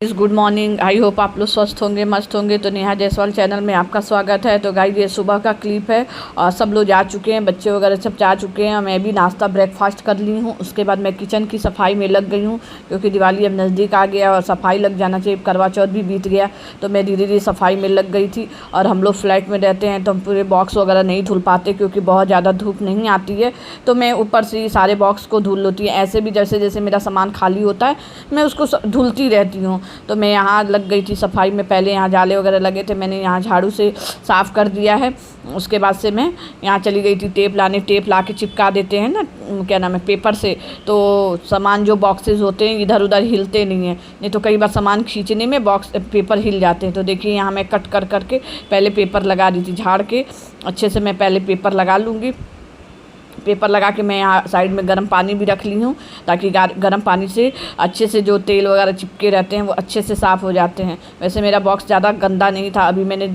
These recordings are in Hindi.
Good morning. आई होप आप लोग स्वस्थ होंगे, मस्त होंगे। तो नेहा जायसवाल चैनल में आपका स्वागत है। तो गाइस, ये सुबह का क्लिप है और सब लोग जा चुके हैं, बच्चे वगैरह सब जा चुके हैं। मैं भी नाश्ता ब्रेकफास्ट कर ली हूँ। उसके बाद मैं किचन की सफाई में लग गई हूँ, क्योंकि दिवाली अब नज़दीक आ गया और सफाई लग जाना चाहिए। करवा चौथ भी बीत गया, तो मैं धीरे धीरे सफाई में लग गई थी। और हम लोग फ्लैट में रहते हैं तो हम पूरे बॉक्स वगैरह नहीं धुल पाते, क्योंकि बहुत ज़्यादा धूप नहीं आती है। तो मैं ऊपर से ही सारे बॉक्स को धुल लेती हूँ। ऐसे भी जैसे जैसे मेरा सामान खाली होता है मैं उसको धुलती रहती हूँ। तो मैं यहाँ लग गई थी सफाई में। पहले यहाँ जाले वगैरह लगे थे, मैंने यहाँ झाड़ू से साफ़ कर दिया है। उसके बाद से मैं यहाँ चली गई थी टेप लाने। टेप ला के चिपका देते हैं ना, क्या नाम है, पेपर से। तो सामान जो बॉक्सेस होते हैं इधर उधर हिलते नहीं हैं, नहीं तो कई बार सामान खींचने में बॉक्स पेपर हिल जाते हैं। तो देखिए यहाँ मैं कट कर करके पहले पेपर लगा दी थी। झाड़ के अच्छे से मैं पहले पेपर लगा लूँगी। पेपर लगा के मैं यहाँ साइड में गर्म पानी भी रख ली हूँ, ताकि गर्म पानी से अच्छे से जो तेल वगैरह चिपके रहते हैं वो अच्छे से साफ़ हो जाते हैं। वैसे मेरा बॉक्स ज़्यादा गंदा नहीं था, अभी मैंने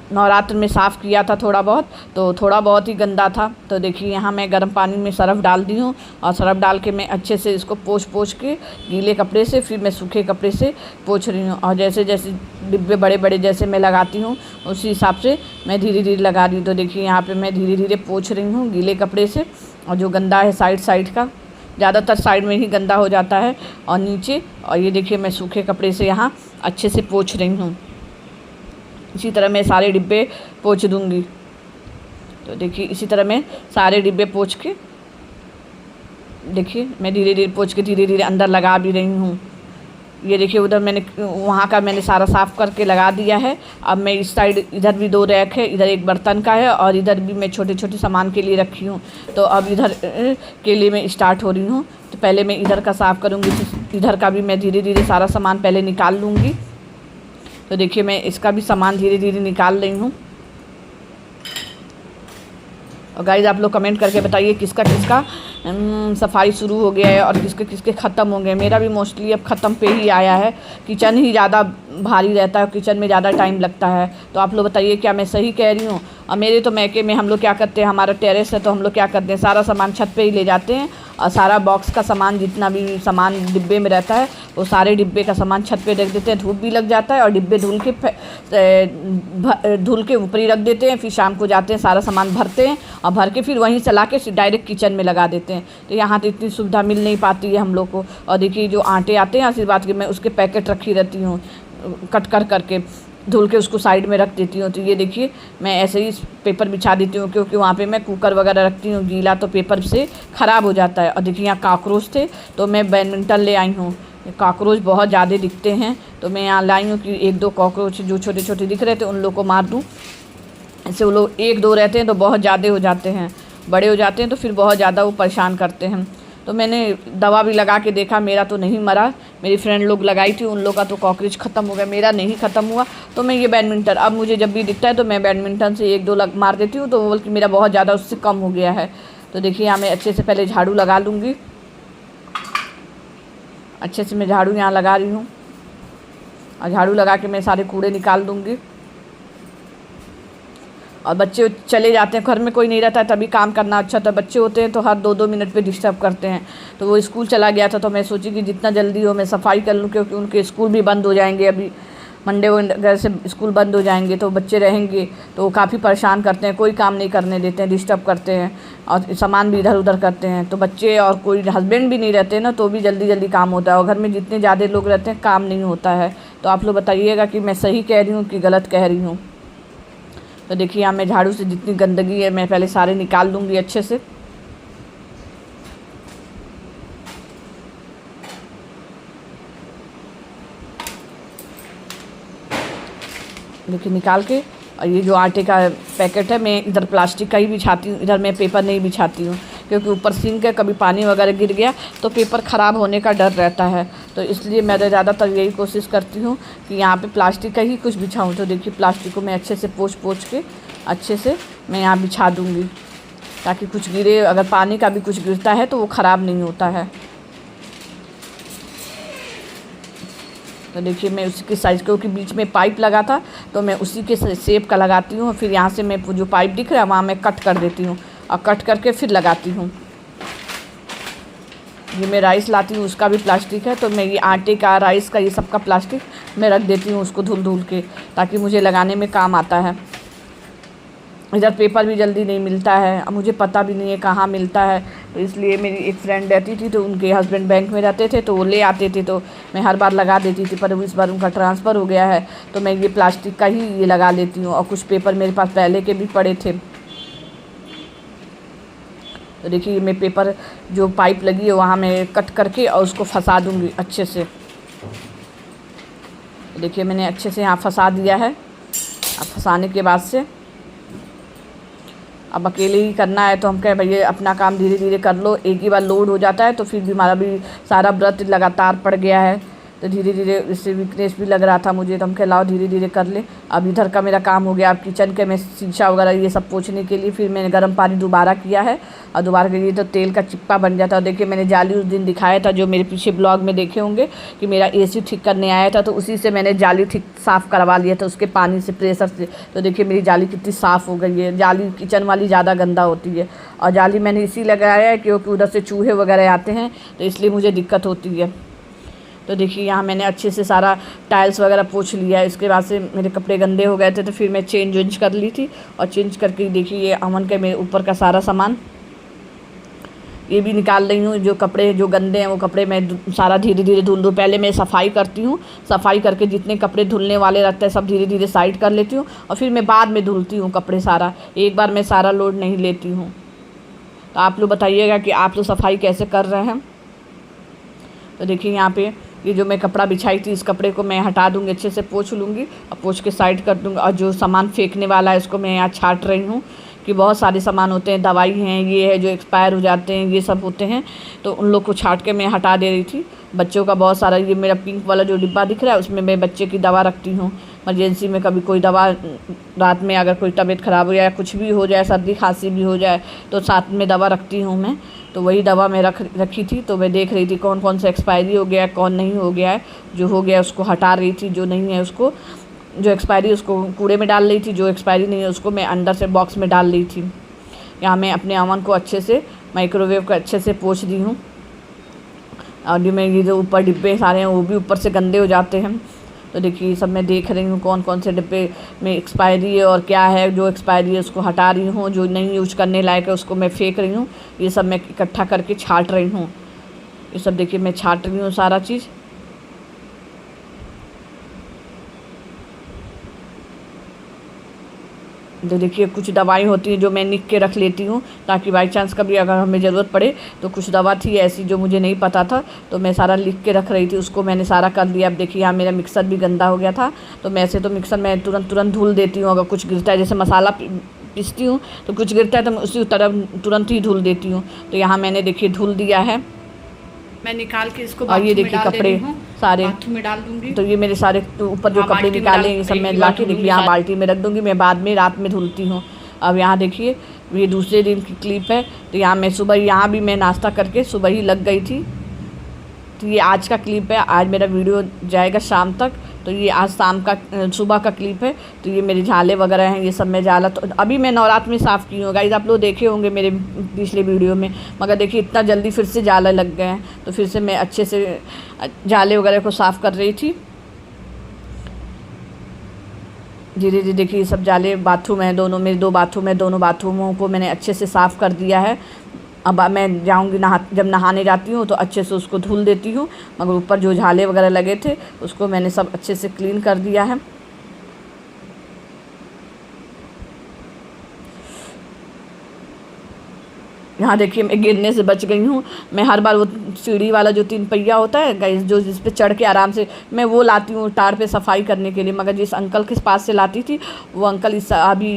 नवरात्र में साफ़ किया था थोड़ा बहुत, तो थोड़ा बहुत ही गंदा था। तो देखिए यहाँ मैं गर्म पानी में सरफ़ डाल दी हूँ और सरफ़ डाल के मैं अच्छे से इसको पोंछ के गीले कपड़े से, फिर मैं सूखे कपड़े से पोंछ रही हूँ। और जैसे जैसे डिब्बे बड़े बड़े जैसे मैं लगाती हूँ उसी हिसाब से मैं धीरे धीरे लगा रही हूँ। तो देखिए यहाँ पर मैं धीरे धीरे पोंछ रही हूँ गीले कपड़े से। और जो गंदा है साइड का, ज़्यादातर साइड में ही गंदा हो जाता है और नीचे। और ये देखिए मैं सूखे कपड़े से यहाँ अच्छे से पोंछ रही हूँ। इसी तरह मैं सारे डिब्बे पोंछ दूँगी। तो देखिए इसी तरह मैं सारे डिब्बे पोंछ के, देखिए मैं धीरे धीरे पोंछ के धीरे धीरे अंदर लगा भी रही हूँ। ये देखिए उधर मैंने वहाँ का मैंने सारा साफ़ करके लगा दिया है। अब मैं इस साइड, इधर भी 2 रैक है, इधर एक बर्तन का है और इधर भी मैं छोटे छोटे सामान के लिए रखी हूँ। तो अब इधर के लिए मैं स्टार्ट हो रही हूँ। तो पहले मैं इधर का साफ़ करूँगी, तो इधर का भी मैं धीरे धीरे सारा सामान पहले निकाल लूँगी। तो देखिए मैं इसका भी सामान धीरे धीरे निकाल रही हूँ। और गाइस, आप लोग कमेंट करके बताइए किसका किसका सफाई शुरू हो गया है और किसके किसके ख़त्म हो गए। मेरा भी मोस्टली अब ख़त्म पे ही आया है। किचन ही ज़्यादा भारी रहता है, किचन में ज़्यादा टाइम लगता है। तो आप लोग बताइए क्या मैं सही कह रही हूँ। और मेरे तो मैके में हम लोग क्या करते हैं, हमारा टेरेस है तो हम लोग क्या करते हैं, सारा सामान छत पे ही ले जाते हैं। और सारा बॉक्स का सामान, जितना भी सामान डिब्बे में रहता है वो सारे डिब्बे का सामान छत पे रख देते हैं। धूप भी लग जाता है और डिब्बे धुल के ऊपर ही रख देते हैं। फिर शाम को जाते हैं, सारा सामान भरते हैं और भर के फिर वहीं से ला के डायरेक्ट किचन में लगा देते हैं। तो यहाँ तो इतनी सुविधा मिल नहीं पाती है हम लोग को। और देखिए जो आटे आते हैं आशीर्वाद के, मैं उसके पैकेट रखी रहती हूँ, कट कर करके धुल के उसको साइड में रख देती हूँ। तो ये देखिए मैं ऐसे ही पेपर बिछा देती हूँ, क्योंकि वहाँ पे मैं कुकर वगैरह रखती हूँ, गीला तो पेपर से ख़राब हो जाता है। और देखिए यहाँ कॉकरोच थे तो मैं बैडमिंटन ले आई हूँ। कॉकरोच बहुत ज़्यादा दिखते हैं तो मैं यहाँ लाई हूँ कि 1-2 कॉकरोच जो छोटे छोटे दिख रहे थे उन लोग को मार दूँ। ऐसे वो लोग 1-2 रहते हैं तो बहुत ज़्यादा हो जाते हैं, बड़े हो जाते हैं तो फिर बहुत ज़्यादा वो परेशान करते हैं। तो मैंने दवा भी लगा के देखा, मेरा तो नहीं मरा। मेरी फ्रेंड लोग लगाई थी, उन लोग का तो कॉकरोच ख़त्म हो गया, मेरा नहीं ख़त्म हुआ। तो मैं ये बैडमिंटन, अब मुझे जब भी दिखता है तो मैं बैडमिंटन से 1-2 मार देती हूँ, तो वो बल्कि मेरा बहुत ज़्यादा उससे कम हो गया है। तो देखिए यहाँ मैं अच्छे से पहले झाड़ू लगा लूँगी। अच्छे से मैं झाड़ू यहाँ लगा रही हूँ और झाड़ू लगा के मैं सारे कूड़े निकाल दूँगी। और बच्चे चले जाते हैं, घर में कोई नहीं रहता है तभी काम करना अच्छा था। बच्चे होते हैं तो हर 2-2 मिनट पे डिस्टर्ब करते हैं। तो वो स्कूल चला गया था तो मैं सोची कि जितना जल्दी हो मैं सफाई कर लूँ, क्योंकि उनके स्कूल भी बंद हो जाएंगे। अभी मंडे वगैरह से स्कूल बंद हो जाएंगे तो बच्चे रहेंगे तो वो काफ़ी परेशान करते हैं, कोई काम नहीं करने देते हैं, डिस्टर्ब करते हैं और सामान भी इधर उधर करते हैं। तो बच्चे और कोई हस्बैंड भी नहीं रहते ना, तो भी जल्दी जल्दी काम होता है। और घर में जितने ज़्यादा लोग रहते हैं काम नहीं होता है। तो आप लोग बताइएगा कि मैं सही कह रही हूँ कि गलत कह रही हूँ। तो देखिए यहाँ मैं झाड़ू से जितनी गंदगी है मैं पहले सारे निकाल लूँगी अच्छे से। देखिए निकाल के, और ये जो आटे का पैकेट है मैं इधर प्लास्टिक का ही बिछाती हूँ, इधर मैं पेपर नहीं बिछाती हूँ, क्योंकि ऊपर सिंक है, कभी पानी वगैरह गिर गया तो पेपर ख़राब होने का डर रहता है। तो इसलिए मैं ज़्यादातर यही कोशिश करती हूँ कि यहाँ पे प्लास्टिक का ही कुछ बिछाऊँ। तो देखिए प्लास्टिक को मैं अच्छे से पोंछ के अच्छे से मैं यहाँ बिछा दूँगी, ताकि कुछ गिरे, अगर पानी का भी कुछ गिरता है तो वो ख़राब नहीं होता है। तो देखिए मैं उसी के साइज़, क्योंकि बीच में पाइप लगा था तो मैं उसी के शेप का लगाती हूँ। फिर यहाँ से मैं जो पाइप दिख रहा है वहाँ मैं कट कर देती हूँ और कट करके फिर लगाती हूँ। ये मैं राइस लाती हूँ उसका भी प्लास्टिक है, तो मैं ये आटे का, राइस का, ये सब का प्लास्टिक मैं रख देती हूँ उसको धुल धुल के, ताकि मुझे लगाने में काम आता है। इधर पेपर भी जल्दी नहीं मिलता है, अब मुझे पता भी नहीं है कहाँ मिलता है, तो इसलिए मेरी एक फ्रेंड रहती थी, तो उनके हस्बैंड बैंक में रहते थे, तो वो ले आते थे, तो मैं हर बार लगा देती थी। पर इस बार उनका ट्रांसफ़र हो गया है, तो मैं ये प्लास्टिक का ही ये लगा लेती हूँ। और कुछ पेपर मेरे पास पहले के भी पड़े थे। तो देखिए मैं पेपर जो पाइप लगी है वहाँ मैं कट करके और उसको फंसा दूँगी अच्छे से। देखिए मैंने अच्छे से यहाँ फंसा दिया है। अब फंसाने के बाद से अब अकेले ही करना है, तो हम कहें भैया अपना काम धीरे धीरे कर लो, एक ही बार लोड हो जाता है तो फिर भी हमारा भी सारा व्रत लगातार पड़ गया है, तो धीरे धीरे इससे वीकनेस भी लग रहा था मुझे, तो हम कहे लाओ धीरे धीरे कर ले। अब इधर का मेरा काम हो गया। अब किचन के मैं शीशा वगैरह ये सब पोंछने के लिए फिर मैंने गर्म पानी दोबारा किया है, और दोबारा के लिए तो तेल का चिपका बन जाता है। और देखिए मैंने जाली उस दिन दिखाया था, जो मेरे पीछे ब्लॉग में देखे होंगे, कि मेरा AC ठीक करने आया था, तो उसी से मैंने जाली ठीक साफ़ करवा लिया था उसके पानी से, प्रेशर से। तो देखिए मेरी जाली कितनी साफ़ हो गई है। जाली किचन वाली ज़्यादा गंदा होती है, और जाली मैंने इसी लगाया है क्योंकि उधर से चूहे वगैरह आते हैं, तो इसलिए मुझे दिक्कत होती है। तो देखिए यहाँ मैंने अच्छे से सारा टाइल्स वगैरह पोंछ लिया है। इसके बाद से मेरे कपड़े गंदे हो गए थे, तो फिर मैं चेंज वेंज कर ली थी, और चेंज करके देखिए ये अमन के मेरे ऊपर का सारा सामान ये भी निकाल रही हूँ। जो कपड़े जो गंदे हैं वो कपड़े मैं सारा धीरे धीरे धुल दूँ। पहले मैं सफाई करती हूँ, सफाई करके जितने कपड़े धुलने वाले रहते हैं सब धीरे धीरे साइड कर लेती हूँ, और फिर मैं बाद में धुलती हूँ कपड़े सारा, एक बार मैं सारा लोड नहीं लेती हूँ। तो आप लोग बताइएगा कि आप लोग सफाई कैसे कर रहे हैं। तो देखिए यहाँ पे ये जो मैं कपड़ा बिछाई थी, इस कपड़े को मैं हटा दूँगी, अच्छे से पोंछ लूँगी और पोंछ के साइड कर दूँगी। और जो सामान फेंकने वाला है इसको मैं यहाँ छांट रही हूँ, कि बहुत सारे सामान होते हैं, दवाई हैं, ये है जो एक्सपायर हो जाते हैं, ये सब होते हैं, तो उन लोग को छांट के मैं हटा दे रही थी। बच्चों का बहुत सारा, ये मेरा पिंक वाला जो डिब्बा दिख रहा है उसमें मैं बच्चे की दवा रखती हूँ। इमरजेंसी में कभी कोई दवा, रात में अगर कोई तबीयत ख़राब हो जाए, कुछ भी हो जाए, सर्दी खांसी भी हो जाए, तो साथ में दवा रखती हूँ मैं। तो वही दवा मैं रखी थी, तो मैं देख रही थी कौन कौन सा एक्सपायरी हो गया है, कौन नहीं हो गया है। जो हो गया उसको हटा रही थी, जो नहीं है उसको, जो एक्सपायरी उसको कूड़े में डाल रही थी, जो एक्सपायरी नहीं है उसको मैं अंदर से बॉक्स में डाल रही थी। यहाँ मैं अपने अमन को अच्छे से माइक्रोवेव को अच्छे से पोंछ दी हूँ। और जो मैं ये जो ऊपर डिब्बे सारे हैं वो भी ऊपर से गंदे हो जाते हैं। तो देखिए सब मैं देख रही हूँ कौन कौन से डिब्बे में एक्सपायरी है और क्या है। जो एक्सपायरी है उसको हटा रही हूँ, जो नहीं यूज करने लायक है उसको मैं फेंक रही हूँ। ये सब मैं इकट्ठा करके छांट रही हूँ। ये सब देखिए मैं छांट रही हूँ सारा चीज़। तो देखिए कुछ दवाई होती है जो मैं लिख के रख लेती हूँ, ताकि बाई चांस कभी अगर हमें ज़रूरत पड़े। तो कुछ दवा थी ऐसी जो मुझे नहीं पता था, तो मैं सारा लिख के रख रही थी, उसको मैंने सारा कर लिया। अब देखिए यहाँ मेरा मिक्सर भी गंदा हो गया था, तो मैं ऐसे तो मिक्सर में तुरंत धुल देती हूँ। अगर कुछ गिरता है, जैसे मसाला पीसती हूँ तो कुछ गिरता है तो मैं उसी तरह तुरंत ही धुल देती हूँ। तो यहाँ मैंने देखिए धुल दिया है, मैं निकाल के इसको और ये देखिए कपड़े सारे बाथरूम में डाल दूंगी। तो ये मेरे सारे ऊपर जो कपड़े निकाले ये सब मैं ला के देखिए यहाँ बाल्टी में रख दूँगी। मैं बाद में रात में धुलती हूँ। अब यहाँ देखिए ये दूसरे दिन की क्लिप है। तो यहाँ मैं सुबह, यहाँ भी मैं नाश्ता करके सुबह ही लग गई थी। तो ये आज का क्लिप है, आज मेरा वीडियो जाएगा शाम तक। तो ये आज शाम का सुबह का क्लिप है। तो ये मेरे झाले वगैरह हैं, ये सब मैं जाला, तो अभी मैं नवरात्र में साफ़ की हूँ गाइस। आप लोग देखे होंगे मेरे पिछले वीडियो में, मगर देखिए इतना जल्दी फिर से जाला लग गए हैं। तो फिर से मैं अच्छे से झाले वगैरह को साफ़ कर रही थी धीरे धीरे। देखिए सब जाले, बाथरूम है दोनों, मेरे 2 बाथरूम है, दोनों बाथरूमों को मैंने अच्छे से साफ़ कर दिया है। अब मैं जाऊंगी जब नहाने जाती हूँ तो अच्छे से उसको धुल देती हूँ। मगर ऊपर जो झाले वगैरह लगे थे उसको मैंने सब अच्छे से क्लीन कर दिया है। यहाँ देखिए मैं गिरने से बच गई हूँ। मैं हर बार वो सीढ़ी वाला जो 3 पहिया होता है गाइस, जो जिस पे चढ़ के आराम से मैं वो लाती हूँ टार पे सफाई करने के लिए। मगर जिस अंकल के पास से लाती थी वो अंकल इस अभी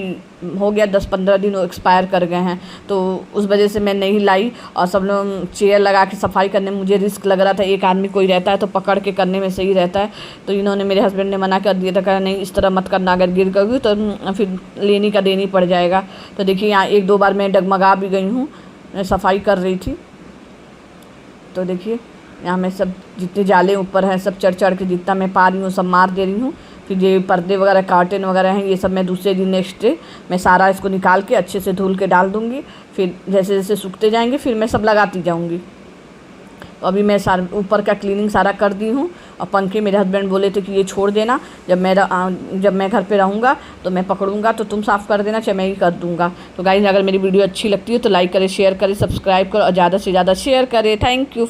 हो गया 10-15 दिन वो एक्सपायर कर गए हैं, तो उस वजह से मैं नहीं लाई। और सब लोग चेयर लगा के सफाई करने में मुझे रिस्क लग रहा था। एक आदमी कोई रहता है तो पकड़ के करने में सही रहता है। तो इन्होंने, मेरे हस्बैंड ने मना कर दिया था, कहा नहीं इस तरह मत करना, अगर गिर गई तो फिर लेनी का देनी पड़ जाएगा। तो देखिए यहाँ 1-2 बार मैं डगमगा भी गई हूँ, मैं सफाई कर रही थी। तो देखिए यहाँ मैं सब जितने जाले ऊपर हैं सब चढ़ के जितना मैं पा रही हूँ सब मार दे रही हूँ। फिर ये पर्दे वगैरह कर्टेन वगैरह हैं ये सब मैं दूसरे दिन नेक्स्ट डे मैं सारा इसको निकाल के अच्छे से धुल के डाल दूँगी। फिर जैसे जैसे सूखते जाएंगे फिर मैं सब लगाती जाऊँगी। तो अभी मैं ऊपर का क्लीनिंग सारा कर दी हूँ। और पंखे मेरे हस्बैंड बोले थे कि ये छोड़ देना, जब मैं घर पे रहूँगा तो मैं पकड़ूँगा तो तुम साफ़ कर देना, चाहे मैं ही कर दूँगा। तो गाइस अगर मेरी वीडियो अच्छी लगती है तो लाइक करें, शेयर करें, सब्सक्राइब करो और ज़्यादा से ज़्यादा शेयर करें। Thank you.